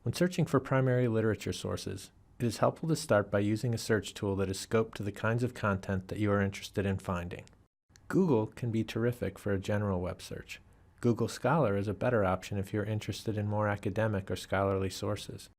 When searching for primary literature sources, it is helpful to start by using a search tool that is scoped to the kinds of content that you are interested in finding. Google can be terrific for a general web search. Google Scholar is a better option if you're interested in more academic or scholarly sources.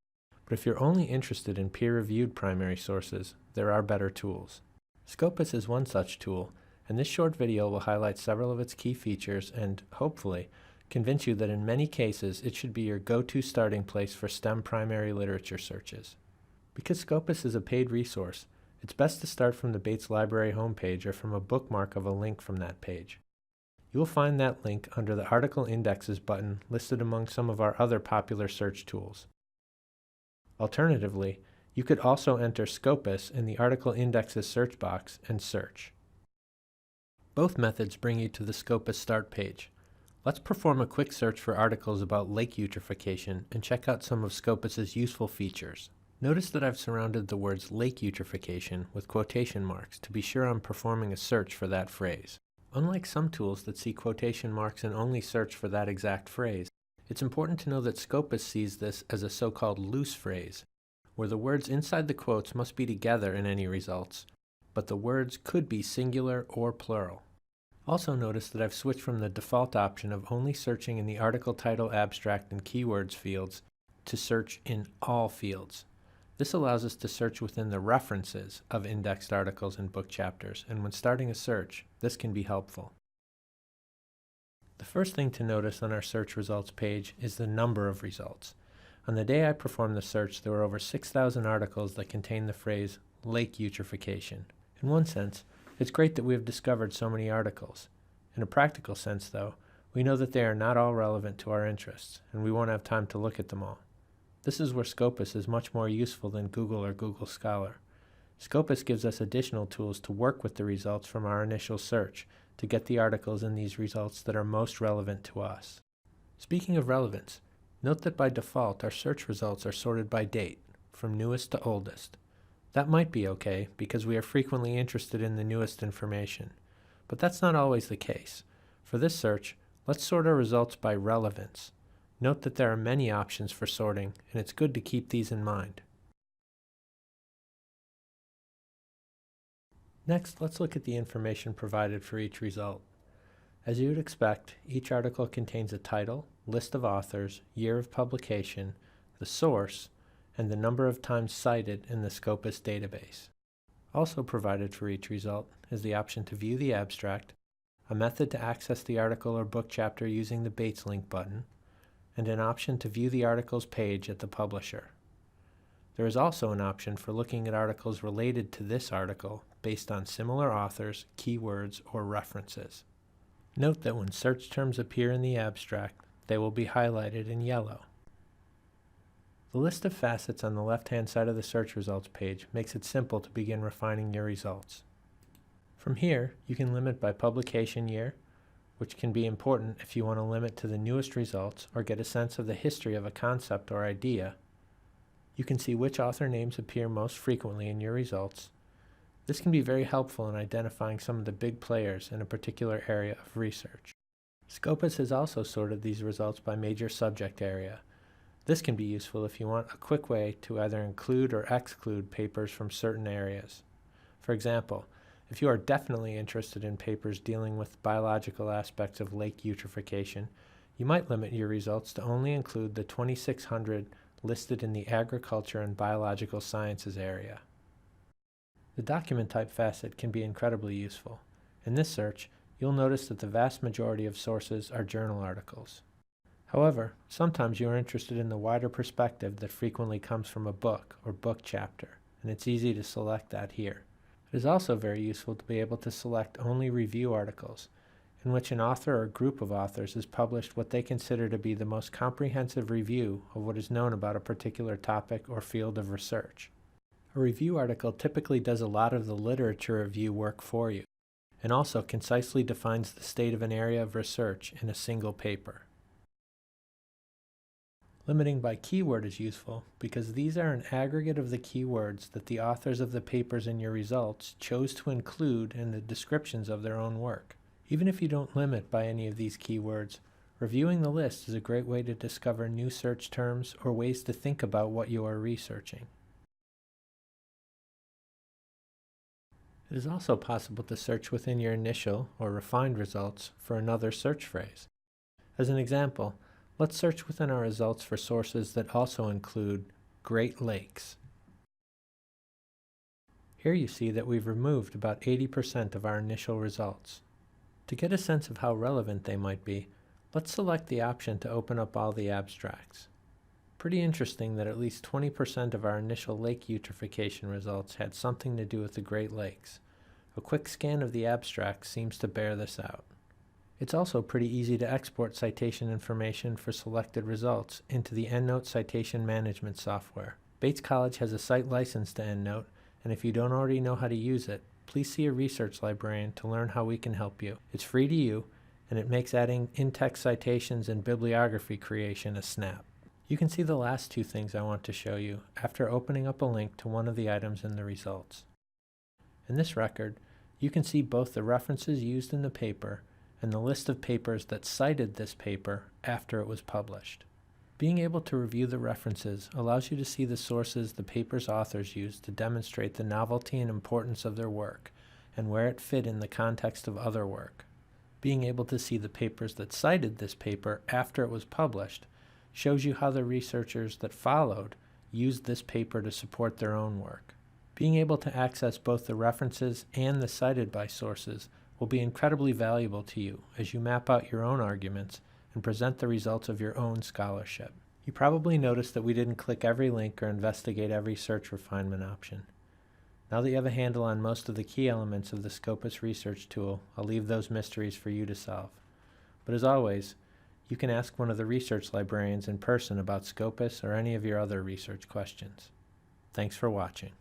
But if you're only interested in peer-reviewed primary sources, there are better tools. Scopus is one such tool, and this short video will highlight several of its key features and, hopefully, convince you that in many cases it should be your go-to starting place for STEM primary literature searches. Because Scopus is a paid resource, it's best to start from the Bates Library homepage or from a bookmark of a link from that page. You will find that link under the Article Indexes button listed among some of our other popular search tools. Alternatively, you could also enter Scopus in the Article Indexes search box and search. Both methods bring you to the Scopus start page. Let's perform a quick search for articles about lake eutrophication and check out some of Scopus's useful features. Notice that I've surrounded the words lake eutrophication with quotation marks to be sure I'm performing a search for that phrase. Unlike some tools that see quotation marks and only search for that exact phrase, it's important to know that Scopus sees this as a so-called loose phrase, where the words inside the quotes must be together in any results, but the words could be singular or plural. Also notice that I've switched from the default option of only searching in the article title, abstract, and keywords fields to search in all fields. This allows us to search within the references of indexed articles and book chapters, and when starting a search, this can be helpful. The first thing to notice on our search results page is the number of results. On the day I performed the search, there were over 6,000 articles that contain the phrase lake eutrophication. In one sense, it's great that we have discovered so many articles. In a practical sense, though, we know that they are not all relevant to our interests, and we won't have time to look at them all. This is where Scopus is much more useful than Google or Google Scholar. Scopus gives us additional tools to work with the results from our initial search to get the articles in these results that are most relevant to us. Speaking of relevance, note that by default our search results are sorted by date, from newest to oldest. That might be okay because we are frequently interested in the newest information, but that's not always the case. For this search, let's sort our results by relevance. Note that there are many options for sorting, and it's good to keep these in mind. Next, let's look at the information provided for each result. As you would expect, each article contains a title, list of authors, year of publication, the source, and the number of times cited in the Scopus database. Also provided for each result is the option to view the abstract, a method to access the article or book chapter using the Bates link button, and an option to view the article's page at the publisher. There is also an option for looking at articles related to this article based on similar authors, keywords, or references. Note that when search terms appear in the abstract, they will be highlighted in yellow. The list of facets on the left-hand side of the search results page makes it simple to begin refining your results. From here, you can limit by publication year, which can be important if you want to limit to the newest results or get a sense of the history of a concept or idea. You can see which author names appear most frequently in your results. This can be very helpful in identifying some of the big players in a particular area of research. Scopus has also sorted these results by major subject area. This can be useful if you want a quick way to either include or exclude papers from certain areas. For example, if you are definitely interested in papers dealing with biological aspects of lake eutrophication, you might limit your results to only include the 2,600 listed in the agriculture and biological sciences area. The document type facet can be incredibly useful. In this search, you'll notice that the vast majority of sources are journal articles. However, sometimes you are interested in the wider perspective that frequently comes from a book or book chapter, and it's easy to select that here. It is also very useful to be able to select only review articles, in which an author or group of authors has published what they consider to be the most comprehensive review of what is known about a particular topic or field of research. A review article typically does a lot of the literature review work for you, and also concisely defines the state of an area of research in a single paper. Limiting by keyword is useful because these are an aggregate of the keywords that the authors of the papers in your results chose to include in the descriptions of their own work. Even if you don't limit by any of these keywords, Reviewing the list is a great way to discover new search terms or ways to think about what you are researching. It is also possible to search within your initial or refined results for another search phrase. As an example, let's search within our results for sources that also include Great Lakes. Here you see that we've removed about 80% of our initial results. To get a sense of how relevant they might be, let's select the option to open up all the abstracts. Pretty interesting that at least 20% of our initial lake eutrophication results had something to do with the Great Lakes. A quick scan of the abstracts seems to bear this out. It's also pretty easy to export citation information for selected results into the EndNote citation management software. Bates College has a site license to EndNote, and if you don't already know how to use it, please see a research librarian to learn how we can help you. It's free to you, and it makes adding in-text citations and bibliography creation a snap. You can see the last two things I want to show you after opening up a link to one of the items in the results. In this record, you can see both the references used in the paper and the list of papers that cited this paper after it was published. Being able to review the references allows you to see the sources the paper's authors used to demonstrate the novelty and importance of their work and where it fit in the context of other work. Being able to see the papers that cited this paper after it was published shows you how the researchers that followed used this paper to support their own work. Being able to access both the references and the cited by sources will be incredibly valuable to you as you map out your own arguments and present the results of your own scholarship. You probably noticed that we didn't click every link or investigate every search refinement option. Now that you have a handle on most of the key elements of the Scopus research tool, I'll leave those mysteries for you to solve. But as always, you can ask one of the research librarians in person about Scopus or any of your other research questions. Thanks for watching.